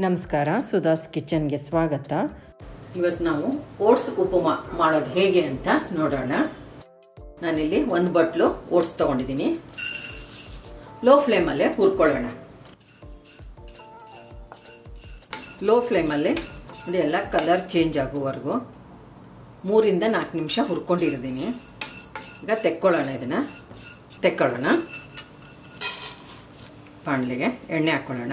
ನಮಸ್ಕಾರ, ಸುಧಾಸ್ ಕಿಚನ್ಗೆ ಸ್ವಾಗತ. ಇವತ್ತು ನಾವು ಓಟ್ಸ್ ಉಪಮಾ ಮಾಡೋದು ಹೇಗೆ ಅಂತ ನೋಡೋಣ. ನಾನಿಲ್ಲಿ ಒಂದು ಬಟ್ಲು ಓಟ್ಸ್ ತಗೊಂಡಿದ್ದೀನಿ. ಲೋ ಫ್ಲೇಮಲ್ಲೇ ಹುರ್ಕೊಳ್ಳೋಣ. ಲೋ ಫ್ಲೇಮಲ್ಲಿ ಎಲ್ಲ ಕಲರ್ ಚೇಂಜ್ ಆಗುವವರೆಗೂ 3 ರಿಂದ 4 ನಿಮಿಷ ಹುರ್ಕೊಂಡಿದ್ದೀನಿ. ಈಗ ತೆಕ್ಕೊಳ್ಳೋಣ. ಬಾಣಲೆಗೆ ಎಣ್ಣೆ ಹಾಕ್ಕೊಳ್ಳೋಣ.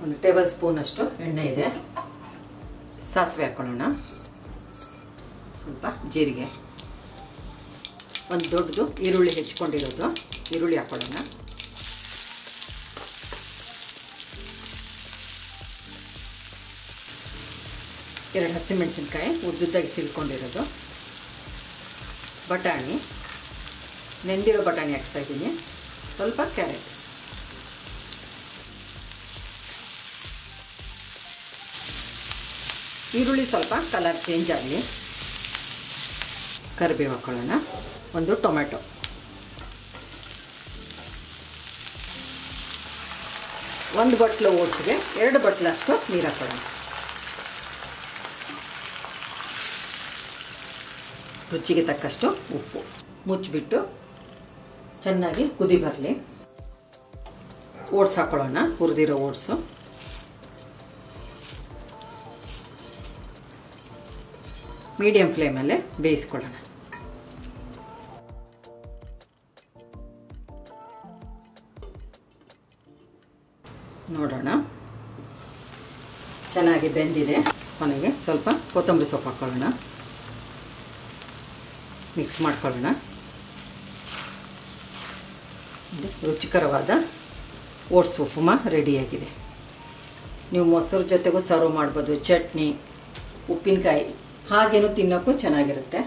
1 ಟೇಬಲ್ ಸ್ಪೂನ್ ಅಷ್ಟು ಎಣ್ಣೆ ಇದೆ. ಸಾಸಿವೆ ಹಾಕ್ಕೊಳ್ಳೋಣ. ಸ್ವಲ್ಪ ಜೀರಿಗೆ, ಒಂದು ದೊಡ್ಡದು ಈರುಳ್ಳಿ ಹೆಚ್ಚಿಕೊಂಡಿರೋದು ಈರುಳ್ಳಿ ಹಾಕ್ಕೊಳ್ಳೋಣ. ಎರಡು ಹಸಿಮೆಣಸಿನ್ಕಾಯಿ ಉದ್ದುದ್ದಾಗಿ ಸಿಲ್ಕೊಂಡಿರೋದು, ಬಟಾಣಿ, ನೆಂದಿರೋ ಬಟಾಣಿ ಹಾಕ್ತಾ ಇದ್ದೀನಿ. ಸ್ವಲ್ಪ ಕ್ಯಾರೆಟ್, ಈರುಳ್ಳಿ ಸ್ವಲ್ಪ ಕಲರ್ ಚೇಂಜ್ ಆಗಲಿ. ಕರಿಬೇವು ಹಾಕ್ಕೊಳ್ಳೋಣ. 1 ಟೊಮೆಟೊ, ಒಂದು ಬಟ್ಲು ಓಟ್ಸ್ಗೆ 2 ಬಟ್ಲಷ್ಟು ನೀರು ಹಾಕ್ಕೊಳ್ಳೋಣ. ರುಚಿಗೆ ತಕ್ಕಷ್ಟು ಉಪ್ಪು. ಮುಚ್ಚಿಬಿಟ್ಟು ಚೆನ್ನಾಗಿ ಕುದಿ ಬರಲಿ. ಓಟ್ಸ್ ಹಾಕ್ಕೊಳ್ಳೋಣ. ಹುರಿದಿರೋ ಓಟ್ಸು ಮೀಡಿಯಂ ಫ್ಲೇಮಲ್ಲೇ ಬೇಯಿಸ್ಕೊಳ್ಳೋಣ. ನೋಡೋಣ, ಚೆನ್ನಾಗಿ ಬೆಂದಿದೆ. ಕೊನೆಗೆ ಸ್ವಲ್ಪ ಕೊತ್ತಂಬರಿ ಸೊಪ್ಪು ಹಾಕ್ಕೊಳ್ಳೋಣ. ಮಿಕ್ಸ್ ಮಾಡ್ಕೊಳ್ಳೋಣ. ರುಚಿಕರವಾದ ಓಟ್ಸ್ ಉಪಮಾ ರೆಡಿಯಾಗಿದೆ. ನೀವು ಮೊಸರು ಜೊತೆಗೂ ಸರ್ವ್ ಮಾಡ್ಬೋದು. ಚಟ್ನಿ, ಉಪ್ಪಿನಕಾಯಿ ಹಾಗೇನು ತಿನ್ನೋಕ್ಕೂ ಚೆನ್ನಾಗಿರುತ್ತೆ.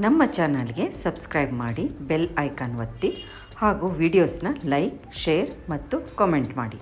ನಮ್ಮ ಚಾನಲ್ಗೆ ಸಬ್ಸ್ಕ್ರೈಬ್ ಮಾಡಿ, ಬೆಲ್ ಐಕಾನ್ ಒತ್ತಿ ಹಾಗೂ ವಿಡಿಯೋಸ್ನ ಲೈಕ್, ಶೇರ್ ಮತ್ತು ಕಾಮೆಂಟ್ ಮಾಡಿ.